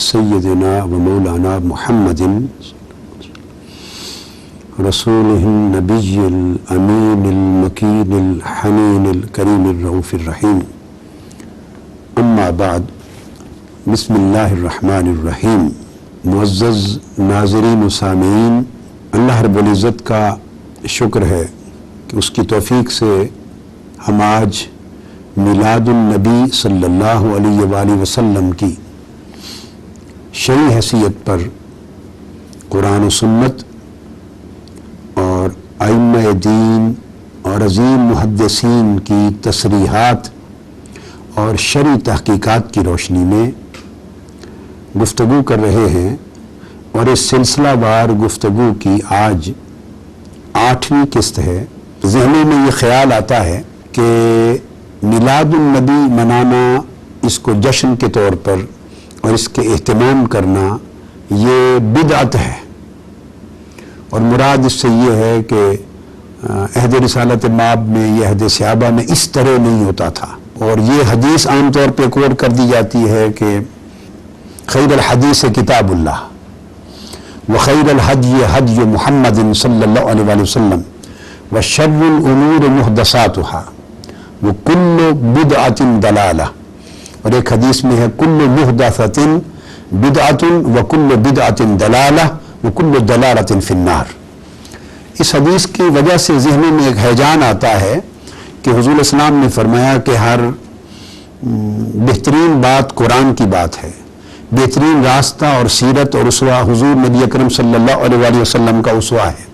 سیدنا و مولانا محمد رسولہ النبی الامین المکین الحنین الکریم الرؤوف الرحیم اما بعد بسم اللہ الرحمن الرحیم۔ معزز ناظرین و سامعین، اللہ رب العزت کا شکر ہے کہ اس کی توفیق سے ہم آج میلاد النبی صلی اللہ علیہ وآلہ وسلم کی شرعی حیثیت پر قرآن و سنت اور ائمہ دین اور عظیم محدثین کی تصریحات اور شرعی تحقیقات کی روشنی میں گفتگو کر رہے ہیں، اور اس سلسلہ وار گفتگو کی آج 8ویں قسط ہے۔ ذہنوں میں یہ خیال آتا ہے کہ میلاد النبی منانا، اس کو جشن کے طور پر اور اس کے اہتمام کرنا، یہ بدعت ہے، اور مراد اس سے یہ ہے کہ عہد رسالت مآب میں یا عہد صحابہ میں اس طرح نہیں ہوتا تھا۔ اور یہ حدیث عام طور پہ کوٹ کر دی جاتی ہے کہ خیر الحدیث کتاب اللہ وخیر الحدی حدی محمد صلی اللہ علیہ وآلہ وسلم وشر الامور محدثاتها وکل بدعۃ ضلالہ، اور ایک حدیث میں ہے کل محدثۃ بدعۃ وکل بدعۃ ضلالہ وکل ضلالۃ فی النار۔ اس حدیث کی وجہ سے ذہنوں میں ایک ہیجان آتا ہے کہ حضور الاسلام نے فرمایا کہ ہر بہترین بات قرآن کی بات ہے، بہترین راستہ اور سیرت اور اسوہ حضور نبی اکرم صلی اللہ علیہ وآلہ وسلم کا اسوہ ہے،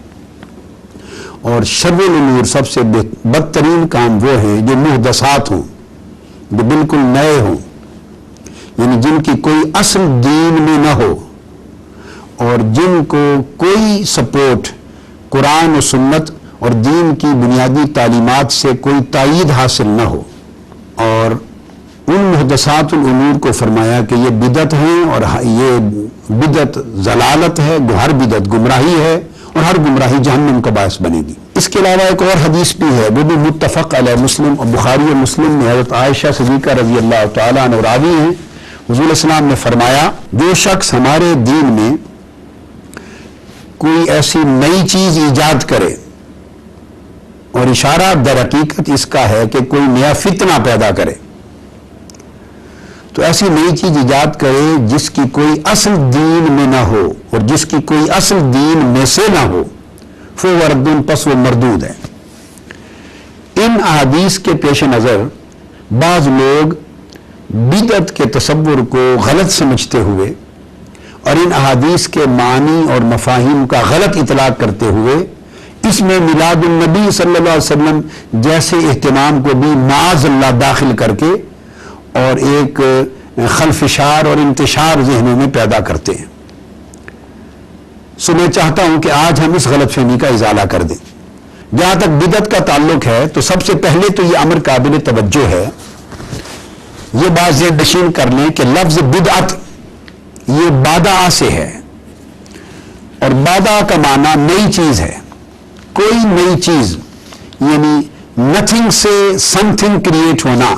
اور شر الامور سب سے بدترین کام وہ ہیں جو محدثات ہوں، جو بالکل نئے ہوں، یعنی جن کی کوئی اصل دین میں نہ ہو اور جن کو کوئی سپورٹ قرآن و سنت اور دین کی بنیادی تعلیمات سے کوئی تائید حاصل نہ ہو۔ اور ان محدثات الامور کو فرمایا کہ یہ بدعت ہیں، اور یہ بدعت ضلالت ہے، ہر بدعت گمراہی ہے، اور ہر گمراہی جہنم کا باعث بنے گی۔ اس کے علاوہ ایک اور حدیث بھی ہے، وہ بھی متفق علیہ مسلم اور بخاری و مسلم میں حضرت عائشہ صدیقہ رضی اللہ تعالیٰ عنہ راوی ہیں۔ حضور الاسلام نے فرمایا جو شخص ہمارے دین میں کوئی ایسی نئی چیز ایجاد کرے، اور اشارہ در حقیقت اس کا ہے کہ کوئی نیا فتنہ پیدا کرے، تو ایسی نئی چیز ایجاد کرے جس کی کوئی اصل دین میں نہ ہو اور جس کی کوئی اصل دین میں سے نہ ہو، فَهُوَ رَدٌّ، پس وہ مردود ہے۔ ان احادیث کے پیش نظر بعض لوگ بدعت کے تصور کو غلط سمجھتے ہوئے اور ان احادیث کے معنی اور مفاہیم کا غلط اطلاق کرتے ہوئے اس میں میلاد النبی صلی اللہ علیہ وسلم جیسے اہتمام کو بھی معاذ اللہ داخل کر کے اور ایک خلفشار اور انتشار ذہنوں میں پیدا کرتے ہیں۔ سو میں چاہتا ہوں کہ آج ہم اس غلط فہمی کا ازالہ کر دیں۔ جہاں تک بدعت کا تعلق ہے تو سب سے پہلے تو یہ امر قابل توجہ ہے، یہ بات ذہن نشین کر لیں کہ لفظ بدعت یہ بادع سے ہے، اور بادع کا معنی نئی چیز ہے، کوئی نئی چیز، یعنی نتھنگ سے سم تھنگ کریٹ ہونا،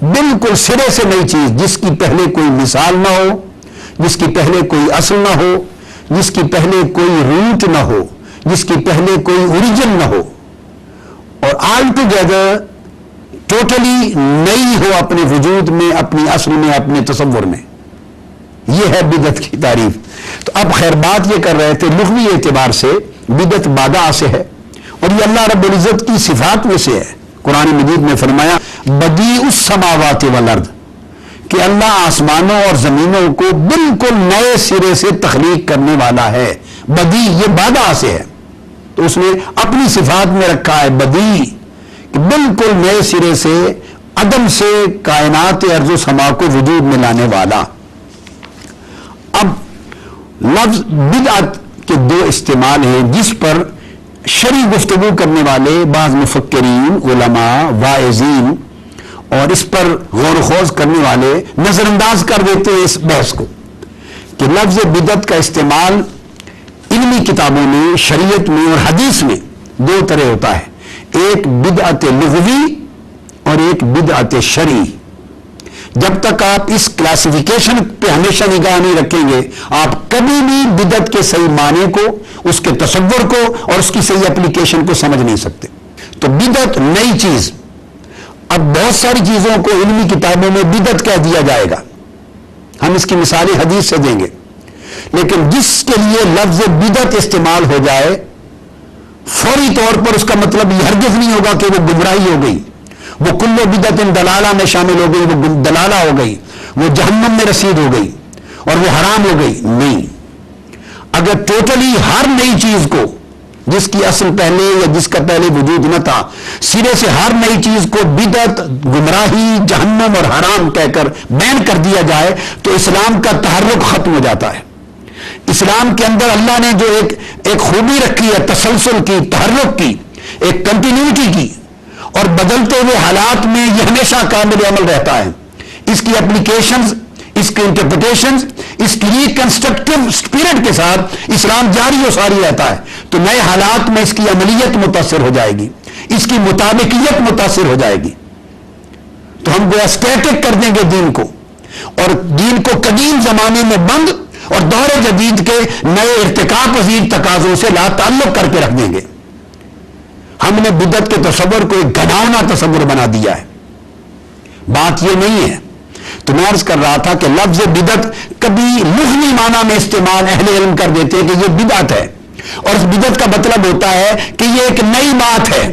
بالکل سرے سے نئی چیز جس کی پہلے کوئی مثال نہ ہو، جس کی پہلے کوئی اصل نہ ہو، جس کی پہلے کوئی روٹ نہ ہو، جس کی پہلے کوئی اوریجن نہ ہو، اور آل ٹوگیدر ٹوٹلی نئی ہو اپنے وجود میں، اپنی اصل میں، اپنے تصور میں۔ یہ ہے بدعت کی تعریف۔ تو اب خیر بات یہ کر رہے تھے لغوی اعتبار سے بدعت بادع سے ہے، اور یہ اللہ رب العزت کی صفات میں سے ہے۔ قرآن مجید میں فرمایا بدیع السماوات والارض، کہ اللہ آسمانوں اور زمینوں کو بالکل نئے سرے سے تخلیق کرنے والا ہے۔ بدیع یہ بادع سے ہے، تو اس نے اپنی صفات میں رکھا ہے بدیع، کہ بالکل نئے سرے سے عدم سے کائنات ارض و سما کو وجود میں لانے والا۔ اب لفظ بدعت کے دو استعمال ہیں جس پر شرعی گفتگو کرنے والے بعض مفکرین، علماء، واعظین اور اس پر غور و خوض کرنے والے نظر انداز کر دیتے ہیں اس بحث کو، کہ لفظ بدعت کا استعمال علمی کتابوں میں، شریعت میں اور حدیث میں دو طرح ہوتا ہے، ایک بدعت لغوی اور ایک بدعت شرعی۔ جب تک آپ اس کلاسیفیکیشن پہ ہمیشہ نگاہ نہیں رکھیں گے آپ کبھی بھی بدعت کے صحیح معنی کو، اس کے تصور کو اور اس کی صحیح اپلیکیشن کو سمجھ نہیں سکتے۔ تو بدعت نئی چیز، اب بہت ساری چیزوں کو علمی کتابوں میں بدعت کہہ دیا جائے گا، ہم اس کی مثالیں حدیث سے دیں گے، لیکن جس کے لیے لفظ بدعت استعمال ہو جائے فوری طور پر اس کا مطلب یہ ہرگز نہیں ہوگا کہ وہ گمراہی ہو گئی، وہ کل بدعت دلالہ میں شامل ہو گئی، وہ دلالہ ہو گئی، وہ جہنم میں رسید ہو گئی اور وہ حرام ہو گئی۔ نہیں، اگر ٹوٹلی ہر نئی چیز کو جس کی اصل پہلے یا جس کا پہلے وجود نہ تھا، سرے سے ہر نئی چیز کو بدعت، گمراہی، جہنم اور حرام کہہ کر بین کر دیا جائے تو اسلام کا تحرک ختم ہو جاتا ہے۔ اسلام کے اندر اللہ نے جو ایک خوبی رکھی ہے، تسلسل کی، تحرک کی، ایک کنٹینیوٹی کی، اور بدلتے ہوئے حالات میں یہ ہمیشہ کامل عمل رہتا ہے۔ اس کی اپلیکیشنز، اس کی انٹرپریٹیشنز، اس کی ریکنسٹرکٹیو سپرٹ کے ساتھ اسلام جاری و ساری رہتا ہے، تو نئے حالات میں اس کی عملیت متاثر ہو جائے گی، اس کی مطابقیت متاثر ہو جائے گی۔ تو ہم گویا اسٹیٹک کر دیں گے دین کو، اور دین کو قدیم زمانے میں بند اور دور جدید کے نئے ارتقاء پذیر تقاضوں سے لا تعلق کر کے رکھ دیں گے۔ ہم نے بدعت کے تصور کو ایک گھناؤنا تصور بنا دیا ہے۔ بات یہ نہیں ہے۔ تو میں عرض کر رہا تھا کہ لفظ بدعت کبھی لغوی معنی میں استعمال اہل علم کر دیتے ہیں کہ یہ بدعت ہے، اور اس بدعت کا مطلب ہوتا ہے کہ یہ ایک نئی بات ہے۔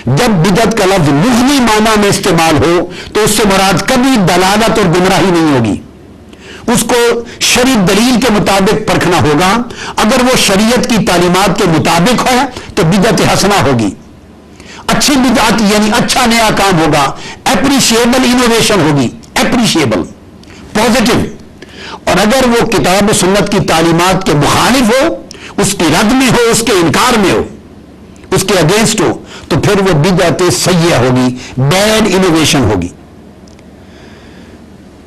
جب بدعت کا لفظ لغوی معنی میں استعمال ہو تو اس سے مراد کبھی دلالت اور گمراہی نہیں ہوگی، اس کو شرعی دلیل کے مطابق پرکھنا ہوگا۔ اگر وہ شریعت کی تعلیمات کے مطابق ہے تو بدعت حسنہ ہوگی، اچھی بدعت یعنی اچھا نیا کام ہوگا، اپریشیبل انوویشن ہوگی، اپریشیبل پازیٹو۔ اور اگر وہ کتاب و سنت کی تعلیمات کے مخالف ہو، اس کی رد میں ہو، اس کے انکار میں ہو، اس کے اگینسٹ ہو، تو پھر وہ بدعت سیئہ ہوگی، بیڈ انوویشن ہوگی۔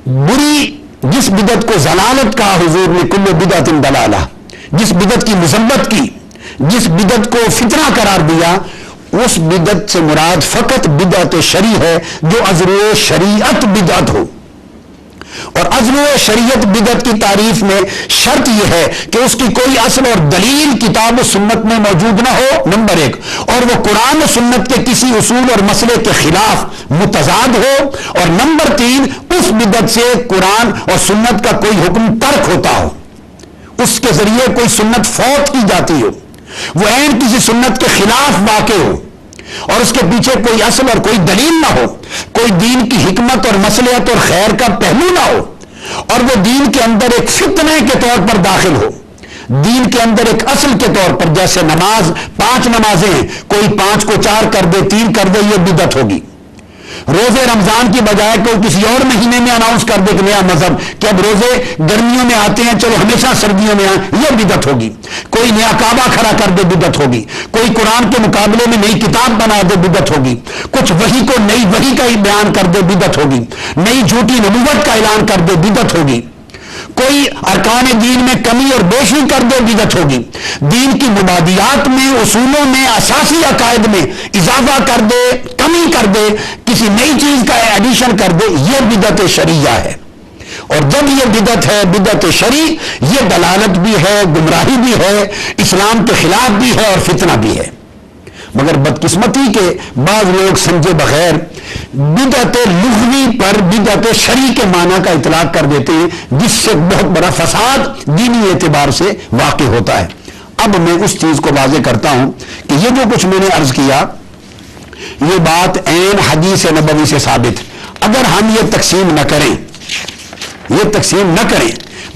بری جس بدعت کو ضلالت کہا حضور نے، کل بدعت ضلالہ، جس بدعت کی مذمت کی، جس بدعت کو فتنہ قرار دیا، اس بدعت سے مراد فقط بدعت شرعی ہے جو عذر شریعت بدعت ہو۔ اور عذر شریعت بدعت کی تعریف میں شرط یہ ہے کہ اس کی کوئی اصل اور دلیل کتاب و سنت میں موجود نہ ہو، نمبر ایک، اور وہ قرآن و سنت کے کسی اصول اور مسئلے کے خلاف متضاد ہو، اور نمبر تین، اس بدعت سے قرآن اور سنت کا کوئی حکم ترک ہوتا ہو، اس کے ذریعے کوئی سنت فوت کی جاتی ہو، وہ عین کسی سنت کے خلاف واقع ہو، اور اس کے پیچھے کوئی اصل اور کوئی دلیل نہ ہو، کوئی دین کی حکمت اور مصلحت اور خیر کا پہلو نہ ہو، اور وہ دین کے اندر ایک فتنے کے طور پر داخل ہو، دین کے اندر ایک اصل کے طور پر، جیسے نماز 5 نمازیں ہیں، کوئی 5 کو 4 کر دے، 3 کر دے، یہ بدعت ہوگی۔ روزے رمضان کی بجائے کوئی کسی اور مہینے میں اناؤنس کر دے کہ نیا مذہب کہ اب روزے گرمیوں میں آتے ہیں، چلو ہمیشہ سردیوں میں آئیں، یہ بدعت ہوگی۔ کوئی نیا کعبہ کھڑا کر دے، بدعت ہوگی۔ کوئی قرآن کے مقابلے میں نئی کتاب بنا دے، بدعت ہوگی۔ کچھ وحی کو نئی وحی کا ہی بیان کر دے، بدعت ہوگی۔ نئی جھوٹی نبوت کا اعلان کر دے، بدعت ہوگی۔ کوئی ارکان دین میں کمی اور بیشی کر دے، بدعت ہوگی۔ دین کی مبادیات میں، اصولوں میں، اساسی عقائد میں اضافہ کر دے، کمی کر دے، کسی نئی چیز کا ایڈیشن کر دے، یہ بدعت شرعیہ ہے۔ اور جب یہ بدعت ہے، بدعت شرعی، یہ دلالت بھی ہے، گمراہی بھی ہے، اسلام کے خلاف بھی ہے اور فتنہ بھی ہے۔ مگر بدقسمتی کے بعض لوگ سمجھے بغیر بدعت لغوی پر بدعت شرعی کے معنی کا اطلاق کر دیتے ہیں، جس سے بہت بڑا فساد دینی اعتبار سے واقع ہوتا ہے۔ اب میں اس چیز کو واضح کرتا ہوں کہ یہ جو کچھ میں نے عرض کیا، یہ بات عین حدیث نبوی سے ثابت۔ اگر ہم یہ تقسیم نہ کریں،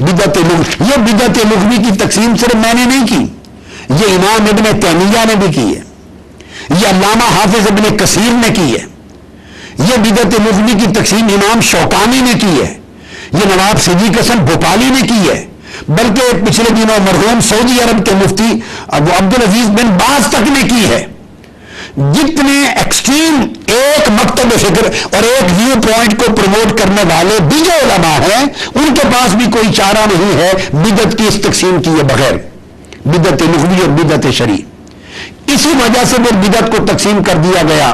بدعت لغوی، یہ بدعت لغوی کی تقسیم صرف میں نے نہیں کی، یہ امام ابن تیمیہ نے بھی کی ہے، یہ علامہ حافظ ابن کثیر نے کی ہے، یہ بدعت لغوی کی تقسیم امام شوکانی نے کی ہے، یہ نواب صدیق حسن بھوپالی نے کی ہے، بلکہ پچھلے دنوں مرحوم سعودی عرب کے مفتی ابو عبدالعزیز بن باز تک نے کی ہے۔ جتنے ایکسٹریم ایک مکتب فکر اور ایک ویو پوائنٹ کو پروموٹ کرنے والے بھی جو علماء ہیں، ان کے پاس بھی کوئی چارہ نہیں ہے بدعت کی اس تقسیم کیے بغیر، بدعت لغوی اور بدعت شرعی۔ اسی وجہ سے وہ بدعت کو تقسیم کر دیا گیا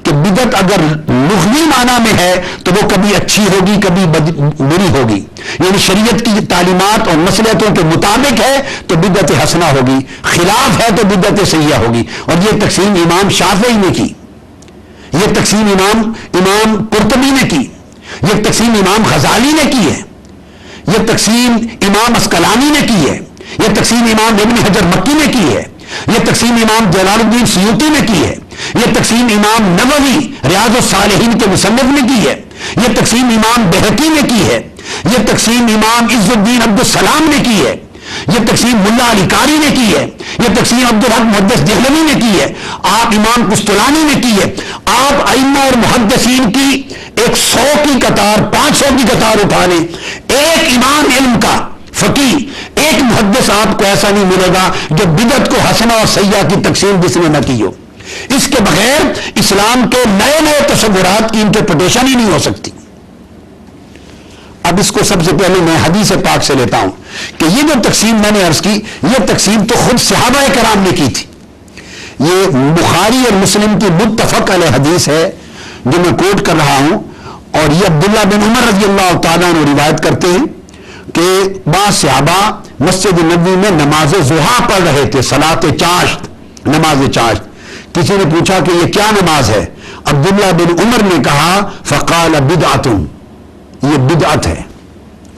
کہ بدعت اگر لغوی معنی میں ہے تو وہ کبھی اچھی ہوگی کبھی بری ہوگی، یعنی شریعت کی تعلیمات اور مصلحتوں کے مطابق ہے تو بدعت حسنہ ہوگی، خلاف ہے تو بدعت سیئہ ہوگی۔ اور یہ تقسیم امام شافعی نے کی، یہ تقسیم امام قرطبی نے کی، یہ تقسیم امام غزالی نے کی ہے، یہ تقسیم امام اسقلانی نے کی ہے، یہ تقسیم امام ابن حجر مکی نے کی ہے، یہ تقسیم امام جلال الدین سیوطی نے کی ہے، یہ تقسیم امام نووی ریاض الصالحین کے مصنف نے کی ہے، یہ تقسیم امام بہقی نے کی ہے، یہ تقسیم امام عز الدین عبد السلام نے کی ہے، یہ تقسیم ملا علی قاری نے کی ہے، یہ تقسیم عبدالحق محدث دہلوی نے کی ہے، آپ امام قسطلانی نے کی ہے۔ آپ ائمہ اور محدثین کی 100 کی قطار 500 کی قطار اٹھا لیں، ایک امام علم کا فقیہ، ایک محدث آپ کو ایسا نہیں ملے گا جو بدعت کو حسنہ اور سیئہ کی تقسیم جس نے نہ کی ہو۔ اس کے بغیر اسلام کے نئے نئے تصورات کی انٹرپریٹیشن ہی نہیں ہو سکتی۔ اب اس کو سب سے پہلے میں حدیث پاک سے لیتا ہوں کہ یہ جو تقسیم میں نے عرض کی، یہ تقسیم تو خود صحابہ کرام نے کی تھی۔ یہ بخاری اور مسلم کی متفق علیہ حدیث ہے جو میں کوٹ کر رہا ہوں، اور یہ عبداللہ بن عمر رضی اللہ تعالیٰ عنہ روایت کرتے ہیں کہ بعض صحابہ مسجد نبوی میں نماز ضحیٰ پڑھ رہے تھے، صلاۃ چاشت، نماز چاشت۔ کسی نے پوچھا کہ یہ کیا نماز ہے؟ عبداللہ بن عمر نے کہا فقال بدعۃ، یہ بدعت ہے۔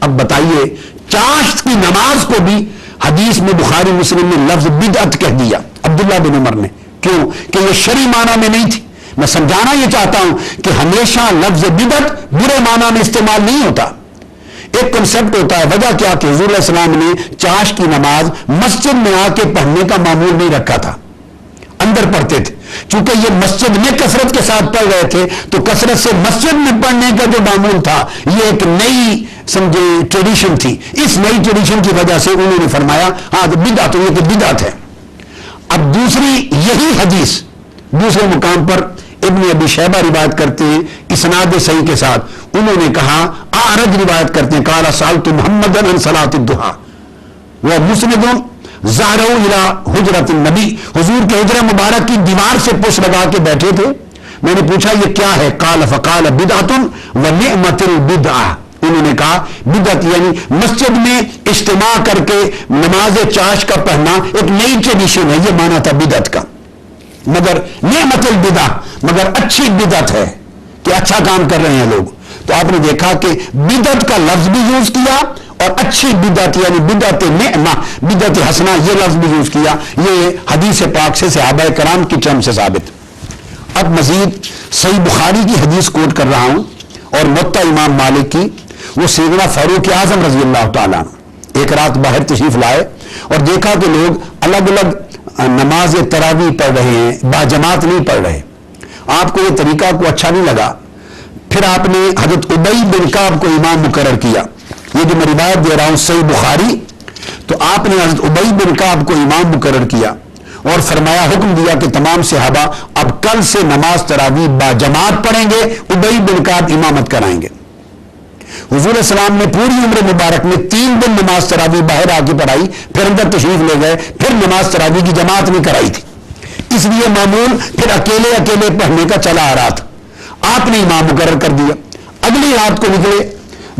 اب بتائیے، چاشت کی نماز کو بھی حدیث میں بخاری مسلم میں لفظ بدعت کہہ دیا عبداللہ بن عمر نے، کیوں؟ کہ یہ شرعی معنی میں نہیں تھی۔ میں سمجھانا یہ چاہتا ہوں کہ ہمیشہ لفظ بدعت برے معنی میں استعمال نہیں ہوتا، ایک کنسپٹ ہوتا ہے۔ وجہ کیا کہ حضور علیہ السلام نے چاش کی نماز مسجد میں آ کے پڑھنے کا معمول نہیں رکھا تھا، اندر پڑھتے تھے۔ چونکہ یہ مسجد میں کثرت کے ساتھ پڑھ رہے تھے تو کثرت سے مسجد میں پڑھنے کا جو معمول تھا یہ ایک نئی سمجھے ٹریڈیشن تھی، اس نئی ٹریڈیشن کی وجہ سے انہوں نے فرمایا ہاں بدعت، یہ کہ بدعت ہے۔ اب دوسری یہی حدیث دوسرے مقام پر ابن ابی شیبہ روایت کرتے ہیں اسناد صحیح کے ساتھ، انہوں نے کہا اعرج روایت کرتے ہیں قال سألت محمدا عن صلاۃ الضحى ومسند ظهروا الى حجرۃ النبی، حضور کے حجرہ مبارک کی دیوار سے پشت لگا کے بیٹھے تھے، میں نے پوچھا یہ کیا ہے؟ قال فقال بدعۃ ونعمۃ البدعہ، انہوں نے کہا بدعت یعنی مسجد میں اجتماع کر کے نماز چاش کا پڑھنا ایک نئی ٹریڈیشن ہے، یہ مانا تھا بدعت کا، مگر نعمت البدعہ، مگر اچھی بدعت ہے کہ اچھا کام کر رہے ہیں لوگ۔ تو آپ نے دیکھا کہ بدعت کا لفظ بھی یوز کیا اور اچھی بدعت یعنی بدعت نعمہ، بدعت حسنہ یہ لفظ بھی یوز کیا، یہ حدیث پاک سے صحابہ کرام کی ٹرم سے ثابت۔ اب مزید صحیح بخاری کی حدیث کوٹ کر رہا ہوں اور موطا امام مالک کی، وہ سیدنا فاروق اعظم رضی اللہ تعالیٰ عنہ ایک رات باہر تشریف لائے اور دیکھا کہ لوگ الگ الگ نماز تراویح پڑھ رہے ہیں، باجماعت نہیں پڑھ رہے۔ آپ کو یہ طریقہ کو اچھا نہیں لگا، پھر آپ نے حضرت ابی بن کعب کو امام مقرر کیا۔ یہ جو میں روایت دے رہا ہوں صحیح بخاری، تو آپ نے حضرت ابی بن کعب کو امام مقرر کیا اور فرمایا، حکم دیا کہ تمام صحابہ اب کل سے نماز تراویح باجماعت پڑھیں گے، ابی بن کعب امامت کرائیں گے۔ حضور علیہ السلام نے پوری عمر مبارک میں 3 دن نماز تراویح باہر آ کے پڑھائی، پھر اندر تشریف لے گئے، پھر نماز تراویح کی جماعت نہیں کرائی تھی، اس لیے معمول پھر اکیلے اکیلے پڑھنے کا چلا آ رہا تھا۔ آپ نے امام مقرر کر دیا۔ اگلی رات کو نکلے،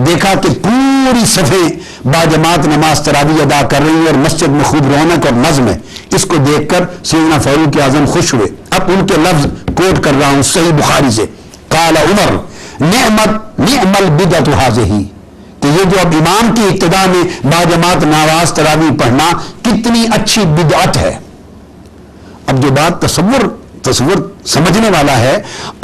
دیکھا کہ پوری صفیں باجماعت نماز تراویح ادا کر رہی ہیں اور مسجد میں خوب رونق اور نظم ہے۔ اس کو دیکھ کر سیدنا فاروق اعظم خوش ہوئے۔ اب ان کے لفظ کوٹ کر رہا ہوں صحیح بخاری سے، قال عمر نعم البدعۃ هذه، کہ یہ جو اب امام کی ابتدا میں باجماعت نماز تراویح پڑھنا کتنی اچھی بدعت ہے۔ اب جو بات تصور سمجھنے والا ہے،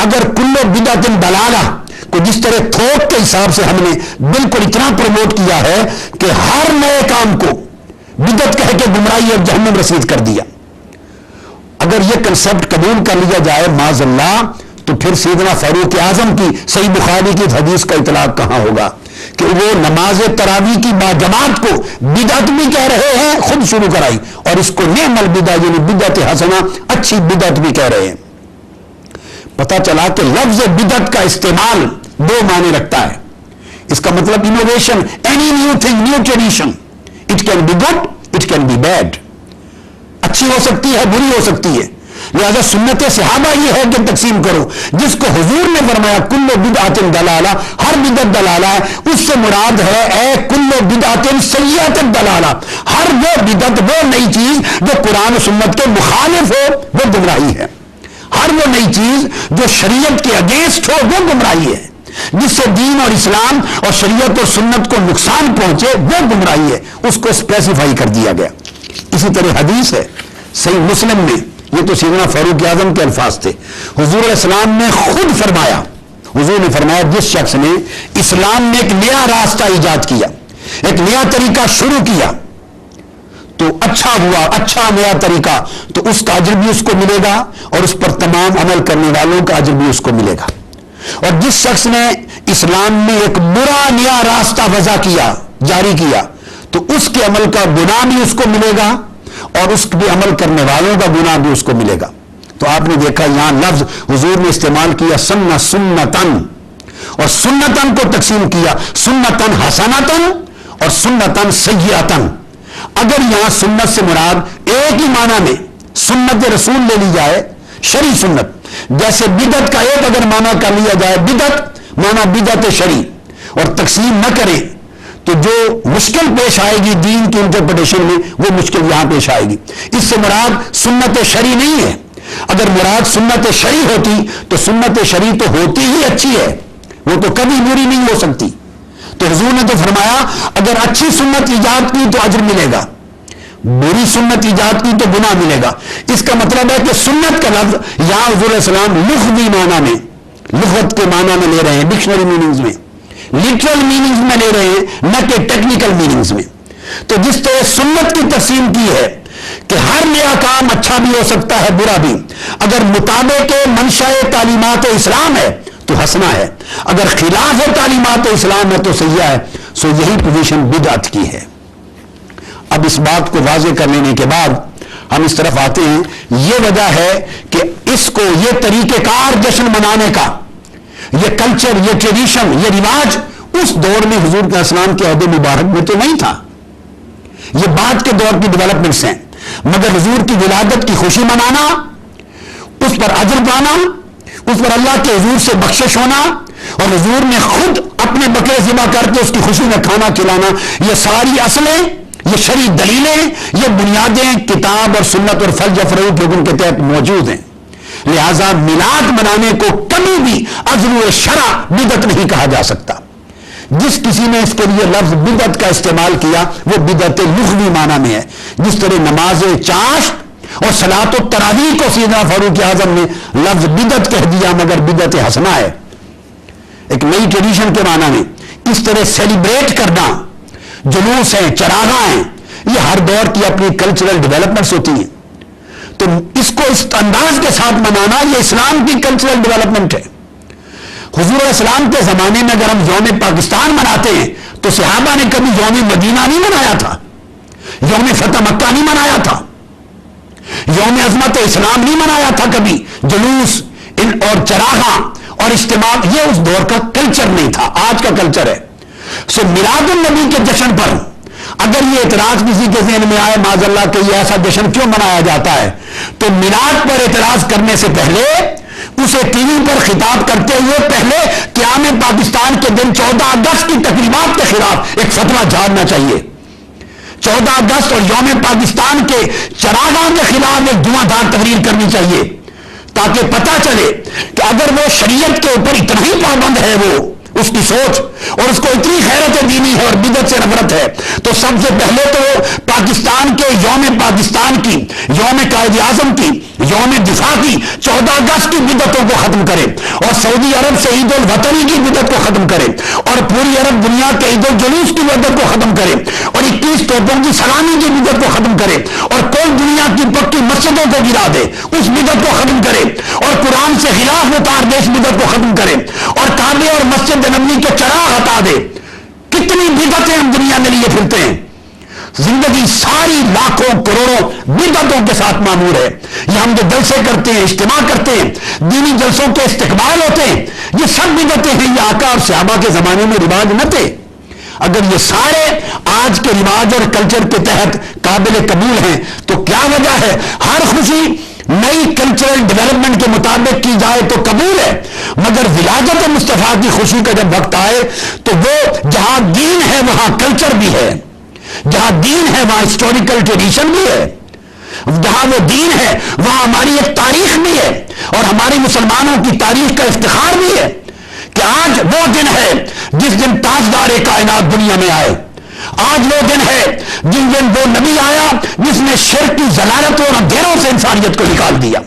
اگر کل بدعت ضلالہ کو جس طرح تھوک کے حساب سے ہم نے بالکل اتنا پروموٹ کیا ہے کہ ہر نئے کام کو بدعت کہہ کے گمراہی اور جہنم رسید کر دیا، اگر یہ کنسپٹ قبول کر لیا جائے معاذ اللہ، تو پھر سیدنا فاروق اعظم کی صحیح بخاری کی حدیث کا اطلاق کہاں ہوگا کہ وہ نماز تراویح کی باجماعت کو بدعت بھی کہہ رہے ہیں، خود شروع کرائی، اور اس کو نعم البدعہ یعنی بدعت حسنہ اچھی بدعت بھی کہہ رہے ہیں۔ پتہ چلا کہ لفظ بدعت کا استعمال 2 معنی رکھتا ہے۔ اس کا مطلب innovation, any new thing, new tradition, it can be good, it can be bad, اچھی ہو سکتی ہے، بری ہو سکتی ہے۔ لہذا سنت صحابہ یہ ہے کہ تقسیم کرو، جس کو حضور نے فرمایا کل بدعت دلالہ، ہر بدعت دلالہ ہے، اس سے مراد ہے اے کل بدعت سیئۃ دلالہ، ہر وہ بدعت، وہ نئی چیز جو قرآن و سنت کے مخالف ہو وہ گمراہی ہے، ہر وہ نئی چیز جو شریعت کے اگینسٹ ہو وہ گمراہی ہے، جس سے دین اور اسلام اور شریعت اور سنت کو نقصان پہنچے وہ گمراہی ہے، اس کو اسپیسیفائی کر دیا گیا۔ اسی طرح حدیث ہے صحیح مسلم میں، یہ تو سیدنا فاروق اعظم کے الفاظ تھے، حضور علیہ السلام نے خود فرمایا، حضور نے فرمایا جس شخص نے اسلام میں ایک نیا راستہ ایجاد کیا، ایک نیا طریقہ شروع کیا تو اچھا ہوا، اچھا نیا طریقہ، تو اس کا اجر بھی اس کو ملے گا اور اس پر تمام عمل کرنے والوں کا اجر بھی اس کو ملے گا، اور جس شخص نے اسلام میں ایک برا نیا راستہ وضع کیا، جاری کیا، تو اس کے عمل کا گناہ بھی اس کو ملے گا اور اس کے عمل کرنے والوں کا گناہ بھی اس کو ملے گا۔ تو آپ نے دیکھا یہاں لفظ حضور نے استعمال کیا سنتن، اور سنتن کو تقسیم کیا سنتن حسنتن اور سنتن سیئتن۔ اگر یہاں سنت سے مراد ایک ہی معنی میں سنت رسول لے لی جائے، شرعی سنت، جیسے بدعت کا ایک اگر معنی کر لیا جائے بدعت معنی بدعت شرعی، اور تقسیم نہ کریں تو جو مشکل پیش آئے گی دین کی انٹرپریٹیشن میں وہ مشکل یہاں پیش آئے گی۔ اس سے مراد سنت شرعی نہیں ہے، اگر مراد سنت شرعی ہوتی تو سنت شرعی تو ہوتی ہی اچھی ہے، وہ تو کبھی بری نہیں ہو سکتی۔ تو حضور نے تو فرمایا اگر اچھی سنت ایجاد کی تو اجر ملے گا، بری سنت ایجاد کی تو گناہ ملے گا۔ اس کا مطلب ہے کہ سنت کا لفظ یہاں حضور علیہ السلام لغوی معنی میں، لغت کے معنی میں لے رہے ہیں، ڈکشنری میننگز میں، لٹرل میننگز میں لے رہے ہیں، نہ کہ ٹیکنیکل میننگز میں۔ تو جس طرح سنت کی تقسیم کی ہے کہ ہر نیا کام اچھا بھی ہو سکتا ہے برا بھی، اگر مطابق منشاء تعلیمات اسلام ہے تو حسنہ ہے، اگر خلاف تعلیمات اسلام ہے تو سیئہ ہے، سو یہی پوزیشن بدعت کی ہے۔ اب اس بات کو واضح کر لینے کے بعد ہم اس طرف آتے ہیں، یہ وجہ ہے کہ اس کو یہ طریقہ کار جشن منانے کا، یہ کلچر، یہ ٹریڈیشن، یہ رواج اس دور میں حضور کے اسلام کے عہد مبارک میں تو نہیں تھا، یہ بعد کے دور کی ڈیولپمنٹس ہیں، مگر حضور کی ولادت کی خوشی منانا، اس پر اجر پانا، اس پر اللہ کے حضور سے بخشش ہونا، اور حضور نے خود اپنے بکرے ذبح کر کے اس کی خوشی میں کھانا کھلانا، یہ ساری اصلیں، یہ شرعی دلیلیں، یہ بنیادیں کتاب اور سنت اور فرض افروی کے حکم کے تحت موجود ہیں۔ لہذا میلاد منانے کو کبھی بھی عزو شرع بدعت نہیں کہا جا سکتا۔ جس کسی نے اس کے لیے لفظ بدعت کا استعمال کیا وہ بدعت لغوی معنی میں ہے، جس طرح نماز چاشت اور صلاۃ التراویح کو سیدنا فاروق اعظم نے لفظ بدعت کہہ دیا مگر بدعت حسنہ ہے، ایک نئی ٹریڈیشن کے معنی میں۔ اس طرح سیلیبریٹ کرنا، جلوس ہیں، چراغاں ہیں، یہ ہر دور کی اپنی کلچرل ڈیولپمنٹس ہوتی ہیں، تو اس کو اس انداز کے ساتھ منانا یہ اسلام کی کلچرل ڈیولپمنٹ ہے۔ حضور علیہ السلام کے زمانے میں اگر ہم یوم پاکستان مناتے ہیں تو صحابہ نے کبھی یوم مدینہ نہیں منایا تھا، یوم فتح مکہ نہیں منایا تھا، یوم عظمت اسلام نہیں منایا تھا کبھی۔ جلوس اور چراغاں اور اجتماع یہ اس دور کا کلچر نہیں تھا، آج کا کلچر ہے۔ سو میلاد النبی کے جشن پر اگر یہ اعتراض کسی کے ذہن میں آئے معاذ اللہ کہ یہ ایسا جشن کیوں منایا جاتا ہے، تو میلاد پر اعتراض کرنے سے پہلے اسے ٹی وی پر خطاب کرتے ہوئے پہلے قیام پاکستان کے دن 14 اگست کی تقریبات کے خلاف ایک فتویٰ جھاڑنا چاہیے، 14 اگست اور یوم پاکستان کے چراغاں کے خلاف ایک دھواں دھار تقریر کرنی چاہیے، تاکہ پتہ چلے کہ اگر وہ شریعت کے اوپر اتنا ہی پابند ہے، وہ اس کی سوچ اور اس کو اتنی غیرت دینی ہے اور بدعت سے نفرت ہے، تو سب سے پہلے تو پاکستان کے یوم پاکستان کی، یوم قائد اعظم کی، یوم دفاع کی 14 اگست کی بدعتوں کو ختم کرے، اور سعودی عرب سے عید الوطنی کی بدعت کو ختم کرے، اور پوری عرب دنیا کے عید الجلوس کی بدعت کو ختم کرے، اور 21 توپوں کی سلامی کی بدعت کو ختم کرے، اور کل دنیا کی پکی مسجدوں کو گرا دے، اس بدعت کو ختم کرے، اور قرآن سے خلاف اتار دے، اس بدعت کو ختم کرے، اور کعبے اور مسجد نبوی کے چراغ ہٹا دے۔ کتنی بدعتیں ہم دنیا میں لیے پھرتے ہیں، زندگی ساری لاکھوں کروڑوں بدعتوں کے ساتھ معمور ہے۔ یہ ہم جو جلسے کرتے ہیں، اجتماع کرتے ہیں، دینی جلسوں کے استقبال ہوتے ہیں، یہ سب بدعتیں ہیں، یہ آقا اور صحابہ کے زمانے میں رواج نہ تھے۔ اگر یہ سارے آج کے رواج اور کلچر کے تحت قابل قبول ہیں تو کیا وجہ ہے ہر خوشی نئی کلچرل ڈیولپمنٹ کے مطابق کی جائے تو قبول ہے، مگر ولادت مصطفیٰ کی خوشی کا جب وقت آئے تو وہ جہاں دین ہے وہاں کلچر بھی ہے، جہاں دین ہے وہاں ہسٹوریکل ٹریڈیشن بھی ہے، جہاں وہ دین ہے وہاں ہماری ایک تاریخ بھی ہے اور ہماری مسلمانوں کی تاریخ کا افتخار بھی ہے کہ آج وہ دن ہے جس دن تاجدار کائنات دنیا میں آئے، آج وہ دن ہے جن دن وہ نبی آیا جس نے شرک کی ضلالتوں اور اندھیروں سے انسانیت کو نکال دیا،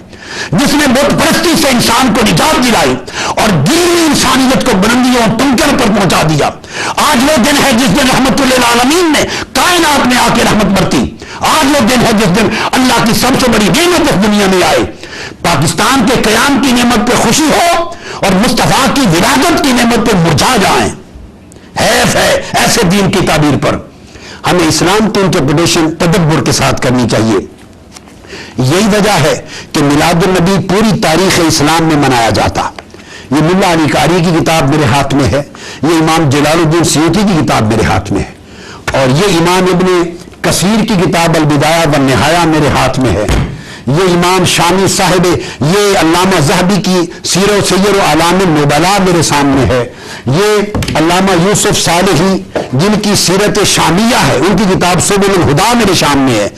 جس نے بت پرستی سے انسان کو نجات دلائی اور گری انسانیت کو بلندیوں اور تمکن پر پہنچا دیا۔ آج وہ دن ہے جس دن رحمت للعالمین نے کائنات میں آ کے رحمت برتی، آج وہ دن ہے جس دن اللہ کی سب سے بڑی نعمت اس دنیا میں آئے۔ پاکستان کے قیام کی نعمت پہ خوشی ہو اور مصطفیٰ کی ولادت کی نعمت پہ مرجھا جائیں، حیف ہے ایسے دین کی تعبیر پر۔ ہمیں اسلام کی انٹرپریٹیشن تدبر کے ساتھ کرنی چاہیے۔ یہی وجہ ہے کہ میلاد النبی پوری تاریخ اسلام میں منایا جاتا۔ یہ ملا علی قاری کی کتاب میرے ہاتھ میں ہے، یہ امام جلال الدین سیوطی کی کتاب میرے ہاتھ میں ہے، اور یہ امام ابن کثیر کی کتاب البدایہ والنہایہ میرے ہاتھ میں ہے، یہ امام شامی صاحب، یہ علامہ ذہبی کی سیر و سیر و اعلام النبلاء میرے سامنے ہے، یہ علامہ یوسف صالحی جن کی سیرت شامیہ ہے ان کی کتاب سبل الہدا میرے سامنے ہے،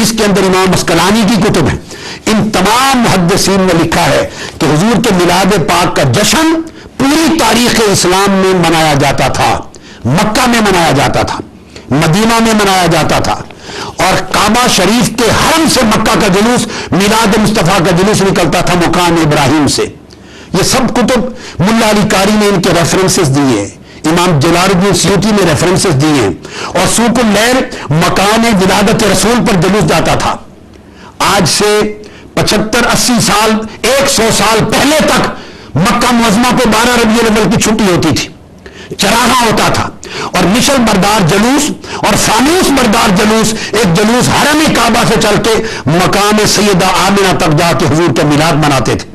اس کے اندر امام اسقلانی کی کتب ہے۔ ان تمام محدثین نے لکھا ہے کہ حضور کے میلاد پاک کا جشن پوری تاریخ اسلام میں منایا جاتا تھا، مکہ میں منایا جاتا تھا، مدینہ میں منایا جاتا تھا، اور کعبہ شریف کے حرم سے مکہ کا جلوس، میلاد مصطفیٰ کا جلوس نکلتا تھا مقام ابراہیم سے۔ یہ سب کتب ملا علی قاری نے ان کے ریفرنسز دیے، امام جلال الدین سیوطی نے ریفرنسز دیے، اور سوق اللیل مکان ولادت رسول پر جلوس جاتا تھا۔ آج سے 75-80 سال 100 سال پہلے تک مکہ معظمہ کو 12 ربیع الاول کی چھٹی ہوتی تھی، چراغاں ہوتا تھا، اور مشل بردار جلوس اور فانوس بردار جلوس، ایک جلوس حرم کعبہ سے چل کے مقام سیدہ آمنہ تک جا کے حضور کا میلاد مناتے تھے۔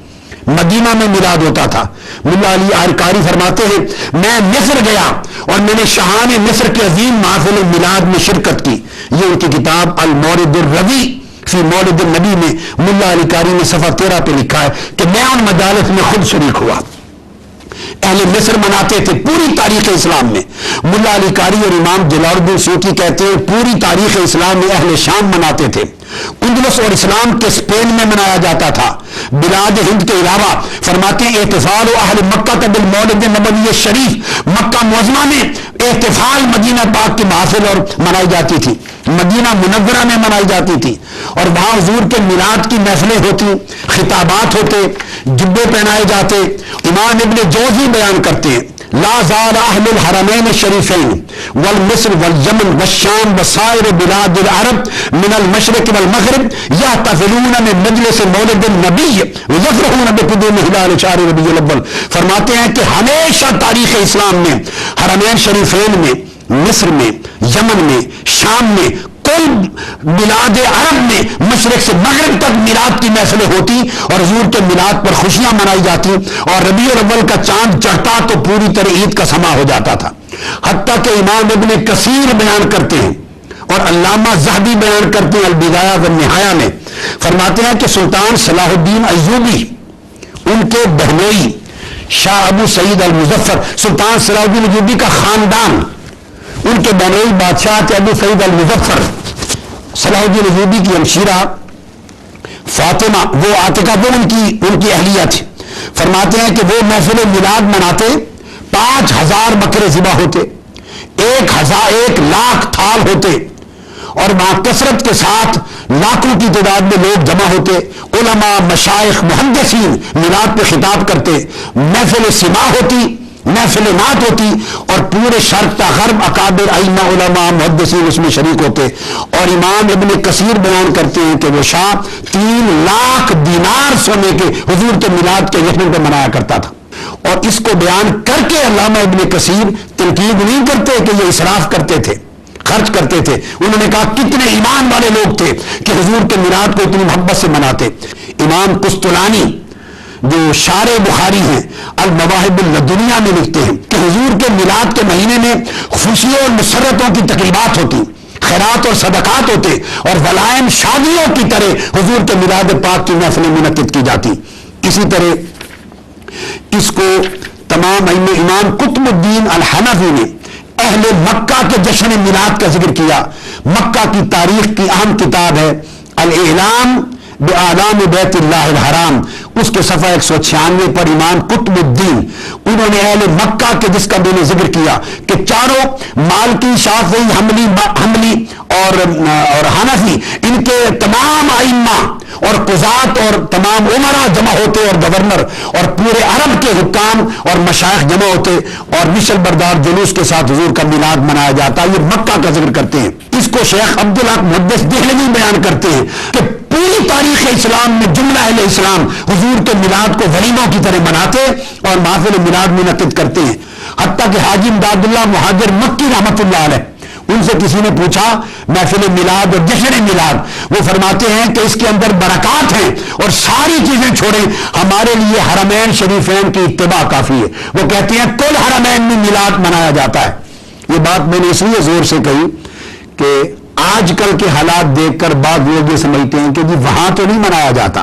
مدینہ میں میلاد ہوتا تھا۔ ملا علی قاری فرماتے ہیں میں مصر گیا اور میں نے شاہان مصر کے عظیم محفل میلاد میں شرکت کی۔ یہ ان کی کتاب المورد الروی فی مولد النبی میں ملا علی قاری نے صفحہ 13 پہ لکھا ہے کہ میں ان مجالس میں خود شریک ہوا۔ اہل مصر مناتے تھے پوری تاریخ اسلام میں۔ ملا علی قاری اور امام جلال الدین سیوطی کہتے ہیں پوری تاریخ اسلام میں اہل شام مناتے تھے، اندلس اور اسلام کے اسپین میں منایا جاتا تھا، بلاد ہند کے علاوہ۔ فرماتے ہیں احتفال اہل مکہ کا بالمولد نبوی شریف، مکہ معظمہ میں احتفال مدینہ پاک کی محافل اور منائی جاتی تھی، مدینہ منورہ میں منائی جاتی تھی، اور وہاں حضور کے میلاد کی محفلیں ہوتی، خطابات ہوتے، جبے پہنائے جاتے۔ امام ابن جوزی بیان کرتے ہیں لا زال اہل الحرمین الشریفین والمصر والیمن والشام وسائر بلاد العرب من المشرق والمغرب یحتفلون من مجلس مولد النبی ویفرحون بقدوم ہلال شہر ربیع الاول۔ فرماتے ہیں کہ ہمیشہ تاریخ اسلام میں حرمین شریفین میں، مصر میں، یمن میں، شام میں، کل بلاد عرب میں مشرق سے مغرب تک میلاد کی محفلیں ہوتی اور حضور کے میلاد پر خوشیاں منائی جاتی، اور ربیع الاول کا چاند چڑھتا تو پوری طرح عید کا سما ہو جاتا تھا۔ حتیٰ کہ امام ابن کثیر بیان کرتے ہیں اور علامہ ذہبی بیان کرتے ہیں البدایہ والنہایہ میں، فرماتے ہیں کہ سلطان صلاح الدین ایوبی، ان کے بہنوئی شاہ ابو سعید المظفر، سلطان صلاح الدین ایوبی کا خاندان، ان کے بہنوئی بادشاہ تھے ابو سعید المظفر، صلاح الدین ایوبی کی ہمشیرہ فاطمہ، وہ عاتقہ وہ ان کی اہلیہ تھی۔ فرماتے ہیں کہ وہ محفل میلاد مناتے، 5000 بکرے ذبح ہوتے، 1,00,000 تھال ہوتے، اور وہاں کثرت کے ساتھ لاکھوں کی تعداد میں لوگ جمع ہوتے، علماء، مشائخ، محدثین میلاد پہ خطاب کرتے، محفل سماع ہوتی، محفل نعت ہوتی، اور پورے شرق تا غرب اکابر ائمہ علماء محدثین اس میں شریک ہوتے۔ اور امام ابن کثیر بیان کرتے ہیں کہ وہ شاہ 3 لاکھ دینار سونے کے حضور کے میلاد کے جشن پہ منایا کرتا تھا، اور اس کو بیان کر کے علامہ ابن کثیر تنقید نہیں کرتے کہ یہ اسراف کرتے تھے، خرچ کرتے تھے۔ انہوں نے کہا کتنے ایمان والے لوگ تھے کہ حضور کے میلاد کو اتنی محبت سے مناتے۔ امام قسطلانی جو شارح بخاری ہیں المواہب اللدنیہ میں لکھتے ہیں کہ حضور کے میلاد کے مہینے میں خوشیوں اور مسرتوں کی تقریبات ہوتی، خیرات اور صدقات ہوتے اور ولائم شادیوں کی طرح حضور کے میلاد پاک کی محفلیں منعقد کی جاتی. اسی طرح اس کو تمام امام قطب الدین الحنفی نے اہل مکہ کے جشن میلاد کا ذکر کیا. مکہ کی تاریخ کی اہم کتاب ہے الاعلام بآلام بیت اللہ الحرام، اس کے صفحہ 196 پر امام قطب الدین انہوں نے اہل مکہ کے، جس کا میں نے ذکر کیا کہ چاروں مالکی، شافعی، حنبلی اور حنفی، ان کے تمام ائمہ اور قضات اور تمام عمرا جمع ہوتے اور گورنر اور پورے عرب کے حکام اور مشائخ جمع ہوتے اور مشل بردار جلوس کے ساتھ حضور کا میلاد منایا جاتا. یہ مکہ کا ذکر کرتے ہیں. اس کو شیخ عبدالحق محدث دہلوی بیان کرتے ہیں کہ پوری تاریخ اسلام میں جملہ اہل اسلام حضور کے میلاد کو ولیموں کی طرح مناتے اور محفل میلاد منعقد کرتے ہیں. حتیٰ کہ حاجی امداد اللہ مہاجر مکی رحمۃ اللہ علیہ، ان سے کسی نے پوچھا محفل میلاد اور جشن میلاد، وہ فرماتے ہیں کہ اس کے اندر برکات ہیں اور ساری چیزیں چھوڑیں، ہمارے لیے حرمین شریفین کی اتباع کافی ہے. وہ کہتے ہیں کل حرمین میں میلاد منایا جاتا ہے. یہ بات میں نے اس لیے زور سے کہی کہ آج کل کے حالات دیکھ کر بعض لوگ یہ سمجھتے ہیں کہ جی وہاں تو نہیں منایا جاتا.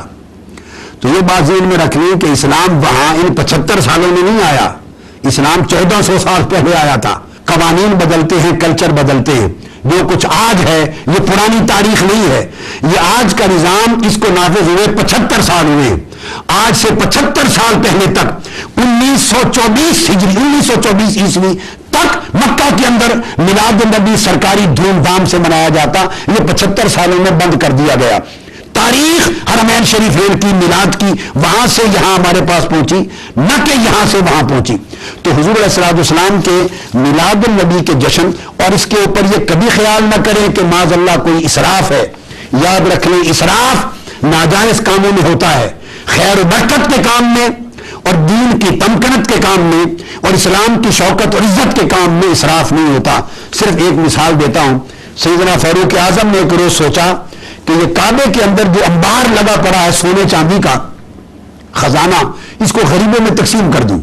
تو یہ بات ذہن میں رکھ لیں کہ اسلام وہاں ان 75 سالوں میں نہیں آیا. اسلام 1400 سال پہلے آیا تھا. قوانین بدلتے ہیں، کلچر بدلتے ہیں. جو کچھ آج ہے یہ پرانی تاریخ نہیں ہے. یہ آج کا نظام، اس کو نافذ ہوئے 75 سال ہوئے ہیں. آج سے 75 سال پہلے تک 1924 ہجری 1924 عیسوی تک مکہ کے اندر میلاد النبی سرکاری دھوم دھام سے منایا جاتا. یہ 75 سالوں میں بند کر دیا گیا. تاریخ حرمین شریفین کی میلاد کی وہاں سے یہاں ہمارے پاس پہنچی، نہ کہ یہاں سے وہاں پہنچی. تو حضور علیہ الصلوۃ والسلام کے میلاد النبی کے جشن، اور اس کے اوپر یہ کبھی خیال نہ کریں کہ معاذ اللہ کوئی اسراف ہے. یاد رکھ لیں اسراف ناجائز کاموں میں ہوتا ہے، خیر و برکت کے کام میں اور دین کی تمکنت کے کام میں اور اسلام کی شوکت اور عزت کے کام میں اسراف نہیں ہوتا. صرف ایک مثال دیتا ہوں. سیدنا فاروق اعظم نے ایک روز سوچا کہ یہ کعبے کے اندر جو انبار لگا پڑا ہے سونے چاندی کا خزانہ، اس کو غریبوں میں تقسیم کر دوں.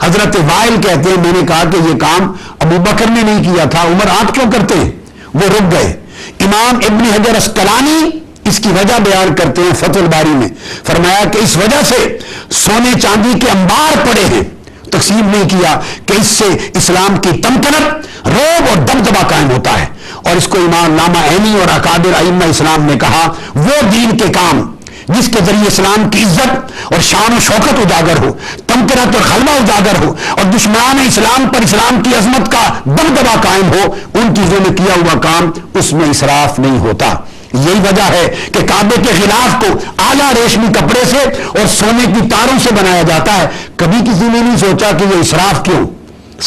حضرت وائل کہتے ہیں میں نے کہا کہ یہ کام ابو بکر نے نہیں کیا تھا، عمر آپ کیوں کرتے ہیں؟ وہ رک گئے. امام ابن حجر اسقلانی اس کی وجہ بیان کرتے ہیں فتح الباری میں، فرمایا کہ اس وجہ سے سونے چاندی کے انبار پڑے ہیں، تقسیم نہیں کیا کہ اس سے اسلام کی تمکنت، روب اور دبدبہ قائم ہوتا ہے. اور اس کو امام علامہ عینی اور اکابر ائمہ اسلام نے کہا وہ دین کے کام جس کے ذریعے اسلام کی عزت اور شان و شوکت اجاگر ہو، تمکنت اور غلبہ اجاگر ہو اور دشمنان اسلام پر اسلام کی عظمت کا دبدبہ قائم ہو، ان چیزوں میں کیا ہوا کام اس میں اسراف نہیں ہوتا. یہی وجہ ہے کہ کعبے کے غلاف کو اعلیٰ ریشمی کپڑے سے اور سونے کی تاروں سے بنایا جاتا ہے. کبھی کسی نے نہیں سوچا کہ یہ اسراف کیوں،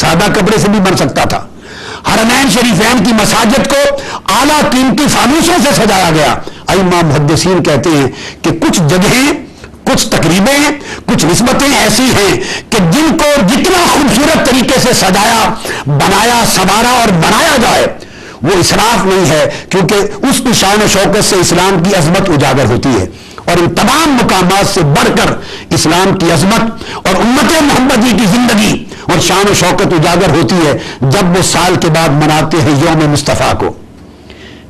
سادہ کپڑے سے بھی بن سکتا تھا. حرمین شریفین کی مساجد کو اعلیٰ قیمتی فانوسوں سے سجایا گیا. ائمہ محدثین کہتے ہیں کہ کچھ جگہیں، کچھ تقریبیں، کچھ نسبتیں ایسی ہیں کہ جن کو جتنا خوبصورت طریقے سے سجایا، بنایا، سنوارا اور بنایا جائے وہ اسراف نہیں ہے، کیونکہ اس کی شان و شوکت سے اسلام کی عظمت اجاگر ہوتی ہے. اور ان تمام مقامات سے بڑھ کر اسلام کی عظمت اور امت محمدی کی زندگی اور شان و شوکت اجاگر ہوتی ہے جب وہ سال کے بعد مناتے ہیں یوم مصطفیٰ کو،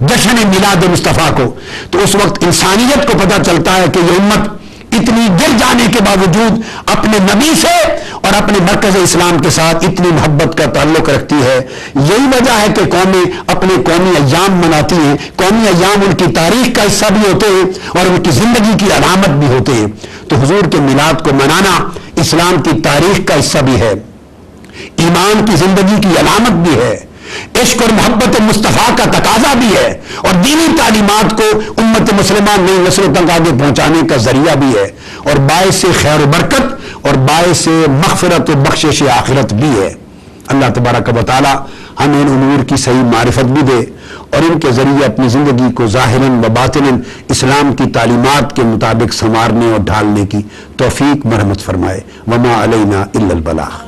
جشن میلاد مصطفیٰ کو. تو اس وقت انسانیت کو پتہ چلتا ہے کہ یہ امت اتنی گر جانے کے باوجود اپنے نبی سے اور اپنے مرکز اسلام کے ساتھ اتنی محبت کا تعلق رکھتی ہے. یہی وجہ ہے کہ قومیں اپنے قومی ایام مناتی ہیں. قومی ایام ان کی تاریخ کا حصہ بھی ہوتے ہیں اور ان کی زندگی کی علامت بھی ہوتے ہیں. تو حضور کے میلاد کو منانا اسلام کی تاریخ کا حصہ بھی ہے، ایمان کی زندگی کی علامت بھی ہے، عشق اور محبت مصطفیٰ کا تقاضا بھی ہے اور دینی تعلیمات کو امت مسلمہ نئی نسلوں تک آگے پہنچانے کا ذریعہ بھی ہے اور باعث خیر و برکت اور باعث مغفرت و بخشش آخرت بھی ہے. اللہ تبارک و تعالی ہمیں ان امور کی صحیح معرفت بھی دے اور ان کے ذریعے اپنی زندگی کو ظاہراً و باطناً اسلام کی تعلیمات کے مطابق سنوارنے اور ڈھالنے کی توفیق مرحمت فرمائے. وما علینا الا البلاغ.